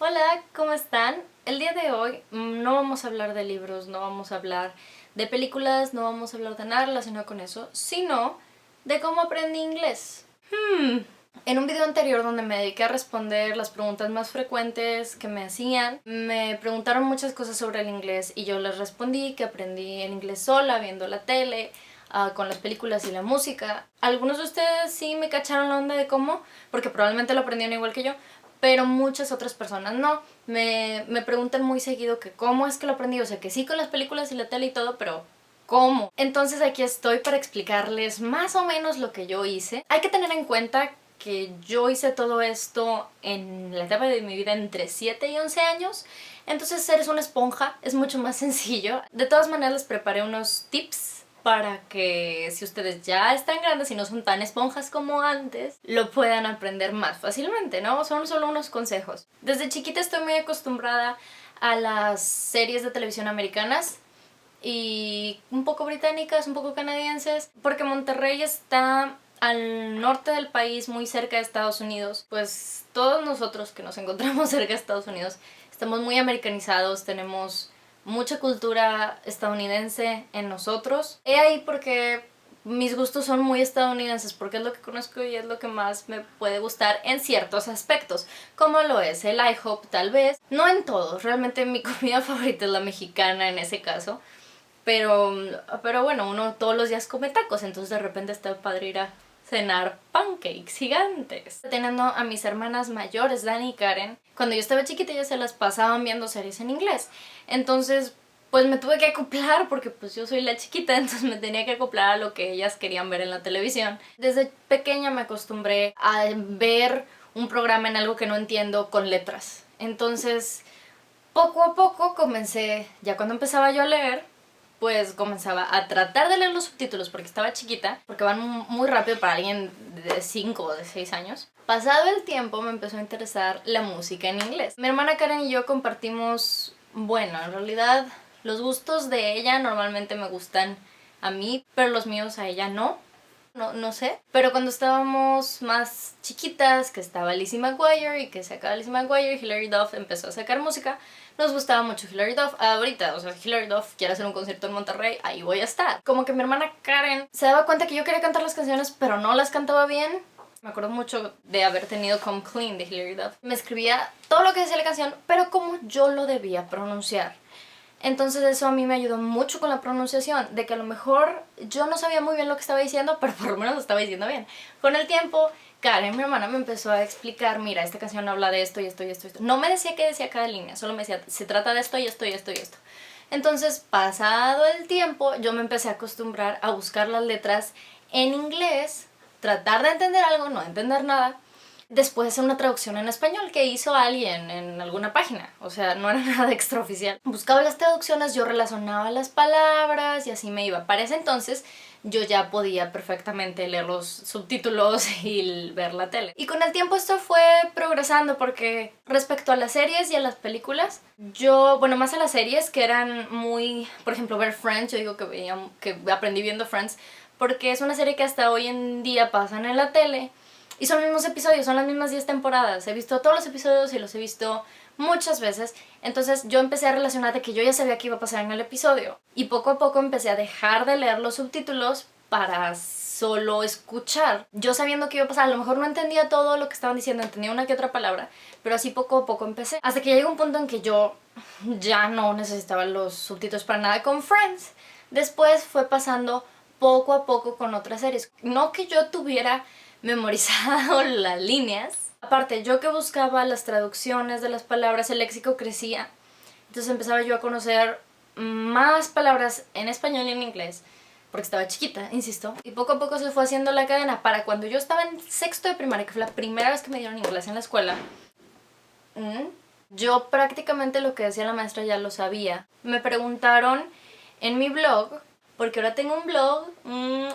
Hola, ¿cómo están? El día de hoy no vamos a hablar de libros, no vamos a hablar de películas, no vamos a hablar de nada relacionado con eso, sino de cómo aprendí inglés. En un video anterior donde me dediqué a responder las preguntas más frecuentes que me hacían, me preguntaron muchas cosas sobre el inglés y yo les respondí que aprendí el inglés sola, viendo la tele, con las películas y la música. Algunos de ustedes sí me cacharon la onda de cómo, porque probablemente lo aprendieron igual que yo, pero muchas otras personas no. Me preguntan muy seguido que cómo es que lo aprendí, o sea que sí con las películas y la tele y todo, pero ¿cómo? Entonces aquí estoy para explicarles más o menos lo que yo hice. Hay que tener en cuenta que yo hice todo esto en la etapa de mi vida entre 7 y 11 años, entonces eres una esponja, es mucho más sencillo. De todas maneras les preparé unos tips para que si ustedes ya están grandes y no son tan esponjas como antes, lo puedan aprender más fácilmente, ¿no? Son solo unos consejos. Desde chiquita estoy muy acostumbrada a las series de televisión americanas y un poco británicas, un poco canadienses, porque Monterrey está al norte del país, muy cerca de Estados Unidos. Pues todos nosotros que nos encontramos cerca de Estados Unidos estamos muy americanizados, tenemos mucha cultura estadounidense en nosotros. He ahí porque mis gustos son muy estadounidenses, porque es lo que conozco y es lo que más me puede gustar en ciertos aspectos, como lo es el IHOP tal vez, no en todos, realmente mi comida favorita es la mexicana en ese caso, pero bueno, uno todos los días come tacos, entonces de repente está padre ir a cenar pancakes gigantes. Teniendo a mis hermanas mayores, Dani y Karen, cuando yo estaba chiquita ellas se las pasaban viendo series en inglés. Entonces, pues me tuve que acoplar porque pues yo soy la chiquita, entonces me tenía que acoplar a lo que ellas querían ver en la televisión. Desde pequeña me acostumbré a ver un programa en algo que no entiendo con letras. Entonces, poco a poco comencé, ya cuando empezaba yo a leer, pues comenzaba a tratar de leer los subtítulos porque estaba chiquita, porque van muy rápido para alguien de 5 o de 6 años. Pasado el tiempo me empezó a interesar la música en inglés. Mi hermana Karen y yo compartimos, bueno, en realidad los gustos de ella normalmente me gustan a mí, pero los míos a ella no. No sé, pero cuando estábamos más chiquitas, que estaba Lizzie McGuire y que sacaba Lizzie McGuire, Hilary Duff empezó a sacar música, nos gustaba mucho Hilary Duff. Ahorita, o sea, Hilary Duff quiere hacer un concierto en Monterrey, ahí voy a estar. Como que mi hermana Karen se daba cuenta que yo quería cantar las canciones, pero no las cantaba bien. Me acuerdo mucho de haber tenido Come Clean de Hilary Duff. Me escribía todo lo que decía la canción, pero como yo lo debía pronunciar. Entonces eso a mí me ayudó mucho con la pronunciación, de que a lo mejor yo no sabía muy bien lo que estaba diciendo, pero por lo menos lo estaba diciendo bien. Con el tiempo, Karen, mi hermana, me empezó a explicar, mira, esta canción habla de esto y esto y esto y esto. No me decía qué decía cada línea, solo me decía, se trata de esto y esto y esto y esto. Entonces, pasado el tiempo, yo me empecé a acostumbrar a buscar las letras en inglés, tratar de entender algo, no entender nada, después hacer una traducción en español que hizo alguien en alguna página, o sea, no era nada extraoficial. Buscaba las traducciones, yo relacionaba las palabras y así me iba. Para ese entonces yo ya podía perfectamente leer los subtítulos y ver la tele. Y con el tiempo esto fue progresando porque respecto a las series y a las películas, yo, bueno, más a las series que eran muy, por ejemplo, ver Friends, yo digo que aprendí viendo Friends porque es una serie que hasta hoy en día pasan en la tele. Y son los mismos episodios, son las mismas 10 temporadas. He visto todos los episodios y los he visto muchas veces. Entonces yo empecé a relacionar de que yo ya sabía qué iba a pasar en el episodio. Y poco a poco empecé a dejar de leer los subtítulos para solo escuchar. Yo sabiendo qué iba a pasar, a lo mejor no entendía todo lo que estaban diciendo, entendía una que otra palabra, pero así poco a poco empecé. Hasta que llegó un punto en que yo ya no necesitaba los subtítulos para nada con Friends. Después fue pasando poco a poco con otras series. No que yo tuviera memorizado las líneas. Aparte, yo que buscaba las traducciones de las palabras, el léxico crecía. Entonces empezaba yo a conocer más palabras en español y en inglés, porque estaba chiquita, insisto. Y poco a poco se fue haciendo la cadena para cuando yo estaba en sexto de primaria, que fue la primera vez que me dieron inglés en la escuela. Yo prácticamente lo que decía la maestra ya lo sabía. Me preguntaron en mi blog, porque ahora tengo un blog,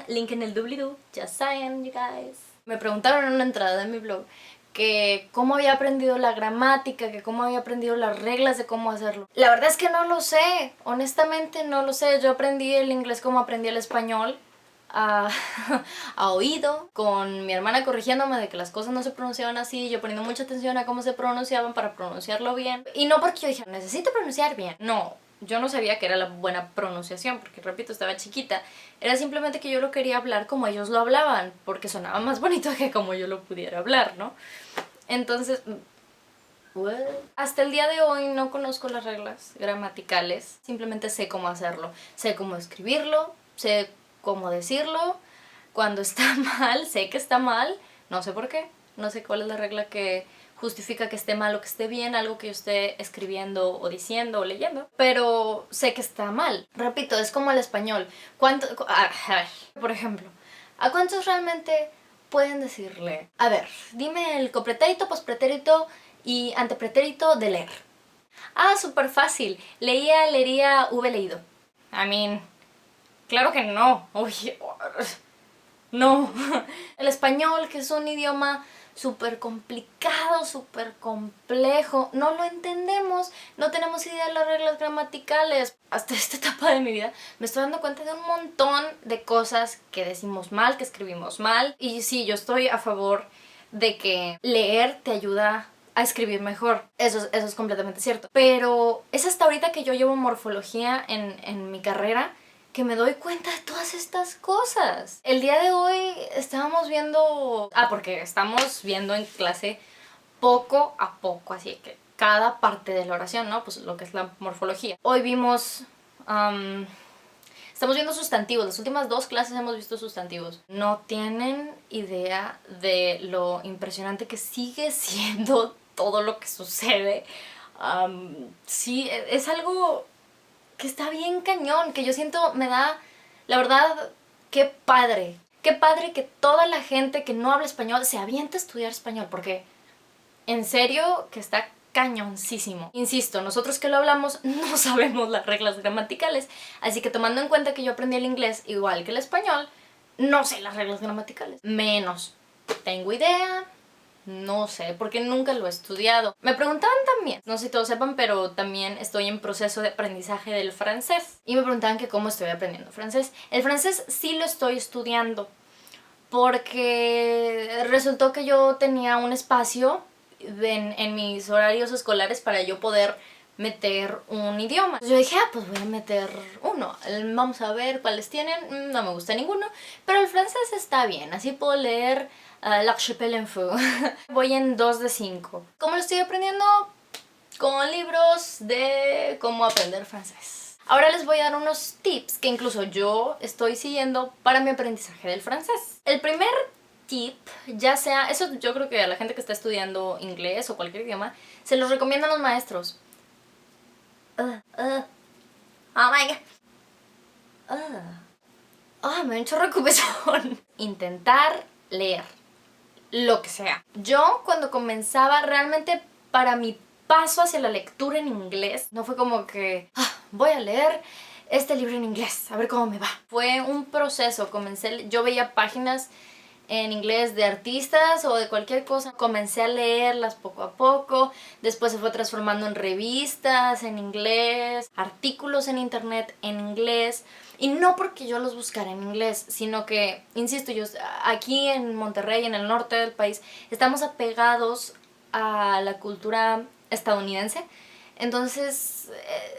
link en el doobly-doo, just saying, you guys. Me preguntaron en una entrada de mi blog que cómo había aprendido la gramática, que cómo había aprendido las reglas de cómo hacerlo. La verdad es que no lo sé, honestamente no lo sé. Yo aprendí el inglés como aprendí el español, a, a oído, con mi hermana corrigiéndome de que las cosas no se pronunciaban así, yo poniendo mucha atención a cómo se pronunciaban para pronunciarlo bien. Y no porque yo dije, necesito pronunciar bien. No, yo no sabía que era la buena pronunciación, porque repito, estaba chiquita. Era simplemente que yo lo quería hablar como ellos lo hablaban, porque sonaba más bonito que como yo lo pudiera hablar, ¿no? Entonces, ¿what? Hasta el día de hoy no conozco las reglas gramaticales, simplemente sé cómo hacerlo. Sé cómo escribirlo, sé cómo decirlo. Cuando está mal, sé que está mal, no sé por qué. No sé cuál es la regla que justifica que esté mal o que esté bien, algo que yo esté escribiendo o diciendo o leyendo, pero sé que está mal. Repito, es como el español. A ver, por ejemplo, ¿a cuántos realmente pueden decirle? A ver, dime el copretérito, pospretérito y antepretérito de leer. Ah, súper fácil. Leía, leería, hube leído. I mean, claro que no. Oye, no. El español, que es un idioma súper complicado, súper complejo, no lo entendemos, no tenemos idea de las reglas gramaticales. Hasta esta etapa de mi vida me estoy dando cuenta de un montón de cosas que decimos mal, que escribimos mal. Y sí, yo estoy a favor de que leer te ayuda a escribir mejor. Eso es completamente cierto. Pero es hasta ahorita que yo llevo morfología en mi carrera que me doy cuenta de todas estas cosas. El día de hoy estábamos viendo... porque estamos viendo en clase poco a poco, así que cada parte de la oración, ¿no? Pues lo que es la morfología. Hoy vimos... estamos viendo sustantivos. Las últimas 2 clases hemos visto sustantivos. No tienen idea de lo impresionante que sigue siendo todo lo que sucede. Sí, es algo que está bien cañón, que yo siento me da, la verdad, qué padre. Qué padre que toda la gente que no habla español se avienta a estudiar español, porque en serio que está cañoncísimo. Insisto, nosotros que lo hablamos no sabemos las reglas gramaticales, así que tomando en cuenta que yo aprendí el inglés igual que el español, no sé las reglas gramaticales. Menos tengo idea, no sé, porque nunca lo he estudiado. Me preguntaban también, no sé si todos sepan, pero también estoy en proceso de aprendizaje del francés. Y me preguntaban que cómo estoy aprendiendo francés. El francés sí lo estoy estudiando, porque resultó que yo tenía un espacio en mis horarios escolares para yo poder meter un idioma. Entonces yo dije, pues voy a meter uno. Vamos a ver cuáles tienen. No me gusta ninguno, pero el francés está bien. Así puedo leer L'Archipel en Feu. Voy en 2 de 5. ¿Cómo lo estoy aprendiendo? Con libros de cómo aprender francés. Ahora les voy a dar unos tips que incluso yo estoy siguiendo para mi aprendizaje del francés. El primer tip, ya sea, eso yo creo que a la gente que está estudiando inglés o cualquier idioma, se los recomiendan los maestros. Oh my god. Me da un chorro de comezón. Intentar leer lo que sea. Yo cuando comenzaba realmente para mi paso hacia la lectura en inglés, no fue como que voy a leer este libro en inglés, a ver cómo me va. Fue un proceso, yo veía páginas en inglés de artistas o de cualquier cosa. Comencé a leerlas poco a poco, después se fue transformando en revistas en inglés, artículos en internet en inglés, y no porque yo los buscara en inglés, sino que, insisto, yo aquí en Monterrey, en el norte del país, estamos apegados a la cultura estadounidense. Entonces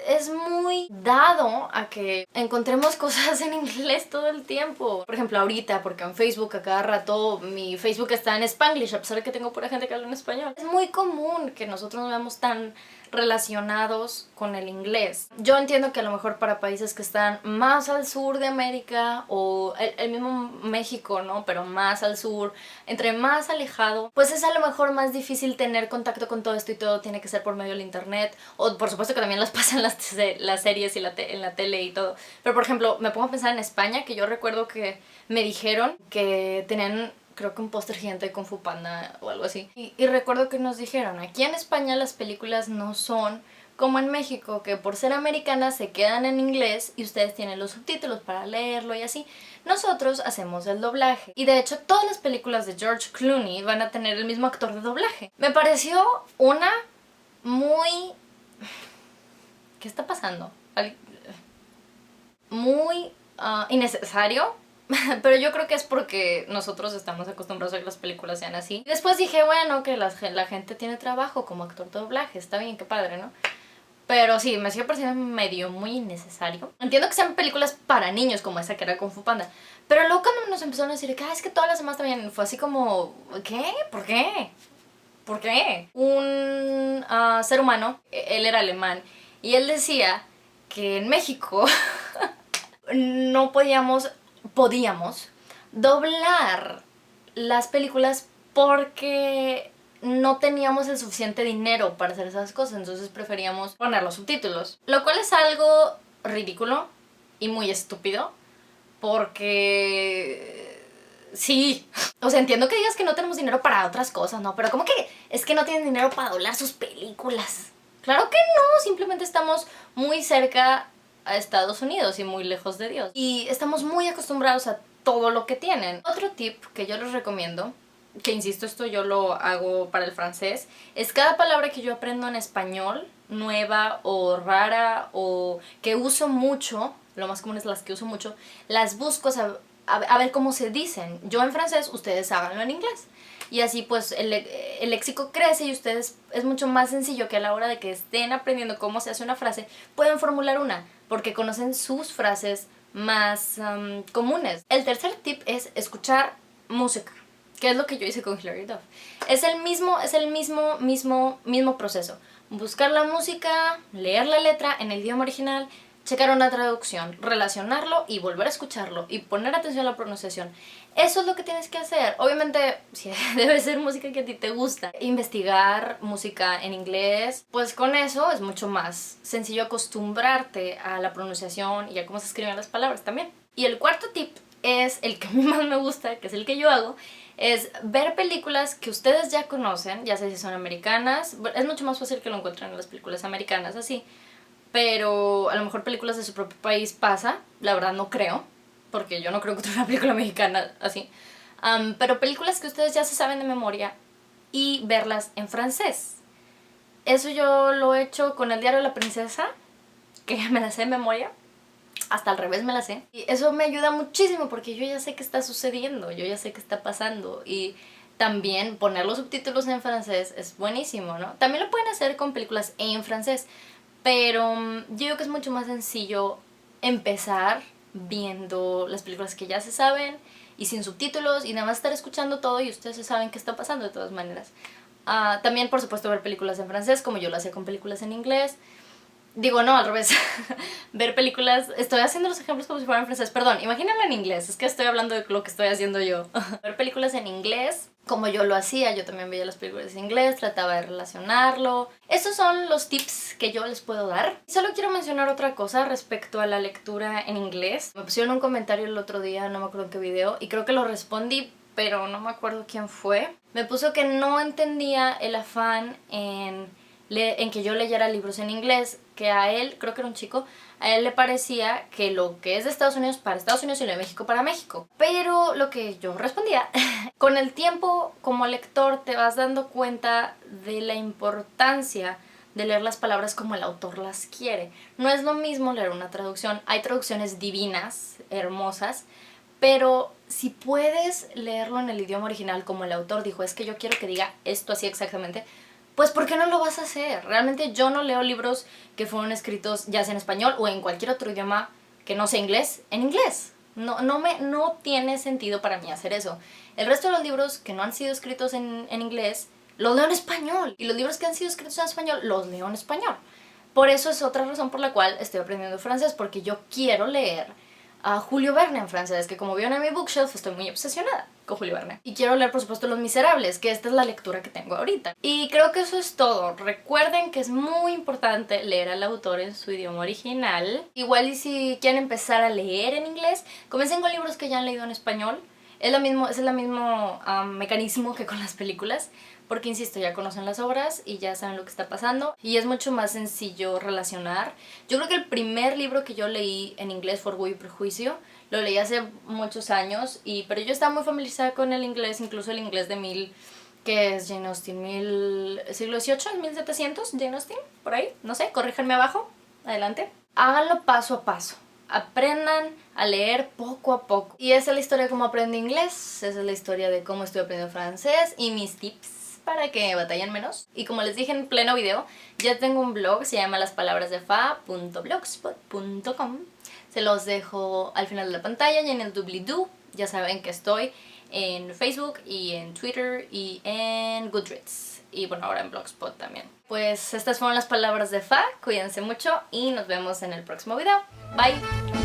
es muy dado a que encontremos cosas en inglés todo el tiempo. Por ejemplo, ahorita, porque en Facebook a cada rato mi Facebook está en Spanglish, a pesar de que tengo pura gente que habla en español. Es muy común que nosotros nos veamos tan relacionados con el inglés. Yo entiendo que a lo mejor para países que están más al sur de América o el mismo México, ¿no? Pero más al sur, entre más alejado, pues es a lo mejor más difícil tener contacto con todo esto y todo tiene que ser por medio del internet. O por supuesto que también las pasan las series y en la tele y todo. Pero por ejemplo, me pongo a pensar en España, que yo recuerdo que me dijeron que tenían, creo que un póster gigante de Kung Fu Panda o algo así. Y recuerdo que nos dijeron, aquí en España las películas no son como en México, que por ser americanas se quedan en inglés y ustedes tienen los subtítulos para leerlo y así. Nosotros hacemos el doblaje. Y de hecho todas las películas de George Clooney van a tener el mismo actor de doblaje. Me pareció una muy... ¿Qué está pasando? Muy innecesario Pero yo creo que es porque nosotros estamos acostumbrados a que las películas sean así. Después dije, bueno, que la gente tiene trabajo como actor de doblaje, está bien, qué padre, ¿no? Pero sí, me sigue pareciendo medio muy innecesario. Entiendo que sean películas para niños, como esa que era Kung Fu Panda. Pero luego cuando nos empezaron a decir que, es que todas las demás también, fue así como, ¿qué? ¿Por qué? ¿Por qué? Un ser humano, él era alemán, y él decía que en México no podíamos doblar las películas porque no teníamos el suficiente dinero para hacer esas cosas, entonces preferíamos poner los subtítulos. Lo cual es algo ridículo y muy estúpido, porque sí. O sea, entiendo que digas que no tenemos dinero para otras cosas, ¿no? Pero ¿cómo que es que no tienen dinero para doblar sus películas? Claro que no, simplemente estamos muy cerca a Estados Unidos y muy lejos de Dios. Y estamos muy acostumbrados a todo lo que tienen. Otro tip que yo les recomiendo, que insisto, esto yo lo hago para el francés, es cada palabra que yo aprendo en español, nueva o rara o que uso mucho, lo más común es las que uso mucho, las busco a ver cómo se dicen. Yo en francés, ustedes háganlo en inglés. Y así pues el léxico crece y ustedes es mucho más sencillo que a la hora de que estén aprendiendo cómo se hace una frase, pueden formular una, porque conocen sus frases más comunes. El tercer tip es escuchar música, que es lo que yo hice con Hilary Duff. Es el mismo proceso. Buscar la música, leer la letra en el idioma original, checar una traducción, relacionarlo y volver a escucharlo y poner atención a la pronunciación. Eso es lo que tienes que hacer. Obviamente, si debe ser música que a ti te gusta. Investigar música en inglés, pues con eso es mucho más sencillo acostumbrarte a la pronunciación y a cómo se escriben las palabras también. Y el cuarto tip es el que a mí más me gusta, que es el que yo hago, es ver películas que ustedes ya conocen, ya sé si son americanas. Es mucho más fácil que lo encuentren en las películas americanas así, pero a lo mejor películas de su propio país pasa, la verdad no creo, porque yo no creo que tenga una película mexicana así. Pero películas que ustedes ya se saben de memoria y verlas en francés. Eso yo lo he hecho con El Diario de la Princesa, que me la sé de memoria, hasta al revés me la sé. Y eso me ayuda muchísimo porque yo ya sé qué está sucediendo, yo ya sé qué está pasando. Y también poner los subtítulos en francés es buenísimo, ¿no? También lo pueden hacer con películas en francés, pero yo digo que es mucho más sencillo empezar viendo las películas que ya se saben y sin subtítulos y nada más estar escuchando todo y ustedes saben qué está pasando de todas maneras. También, por supuesto, ver películas en francés, como yo lo hacía con películas en inglés. Digo, no, al revés. Ver películas... Estoy haciendo los ejemplos como si fueran francés. Perdón, imagínenlo en inglés. Es que estoy hablando de lo que estoy haciendo yo. Ver películas en inglés, como yo lo hacía. Yo también veía las películas en inglés, trataba de relacionarlo. Esos son los tips que yo les puedo dar. Solo quiero mencionar otra cosa respecto a la lectura en inglés. Me pusieron un comentario el otro día, no me acuerdo en qué video, y creo que lo respondí, pero no me acuerdo quién fue. Me puso que no entendía el afán en que yo leyera libros en inglés, que a él, creo que era un chico, a él le parecía que lo que es de Estados Unidos para Estados Unidos y lo de México para México. Pero lo que yo respondía, con el tiempo como lector te vas dando cuenta de la importancia de leer las palabras como el autor las quiere. No es lo mismo leer una traducción, hay traducciones divinas, hermosas, pero si puedes leerlo en el idioma original como el autor dijo, es que yo quiero que diga esto así exactamente, pues ¿por qué no lo vas a hacer? Realmente yo no leo libros que fueron escritos ya sea en español o en cualquier otro idioma que no sea inglés, en inglés. No tiene sentido para mí hacer eso. El resto de los libros que no han sido escritos en inglés, los leo en español. Y los libros que han sido escritos en español, los leo en español. Por eso es otra razón por la cual estoy aprendiendo francés, porque yo quiero leer a Julio Verne en francés, que como vieron en mi bookshelf estoy muy obsesionada con Julio Verne. Y quiero leer, por supuesto, Los Miserables, que esta es la lectura que tengo ahorita. Y creo que eso es todo. Recuerden que es muy importante leer al autor en su idioma original. Igual y si quieren empezar a leer en inglés, comiencen con libros que ya han leído en español. Es el mismo mecanismo que con las películas, porque insisto, ya conocen las obras y ya saben lo que está pasando y es mucho más sencillo relacionar. Yo creo que el primer libro que yo leí en inglés fue Orgullo y Prejuicio, lo leí hace muchos años, pero yo estaba muy familiarizada con el inglés, incluso el inglés de que es Jane Austen, siglo XVIII, 1700, Jane Austen, por ahí, no sé, corríjanme abajo, adelante. Háganlo paso a paso. aprendan a leer poco a poco. Y esa es la historia de cómo aprendí inglés, esa es la historia de cómo estoy aprendiendo francés y mis tips para que batallen menos. Y como les dije en pleno video, ya tengo un blog, se llama lasPalabrasdefa.blogspot.com. Se los dejo al final de la pantalla y en el doobly-doo. Ya saben que estoy en Facebook y en Twitter y en Goodreads. Y bueno, ahora en Blogspot también. Pues estas fueron las palabras de Fa, cuídense mucho y nos vemos en el próximo video. Bye.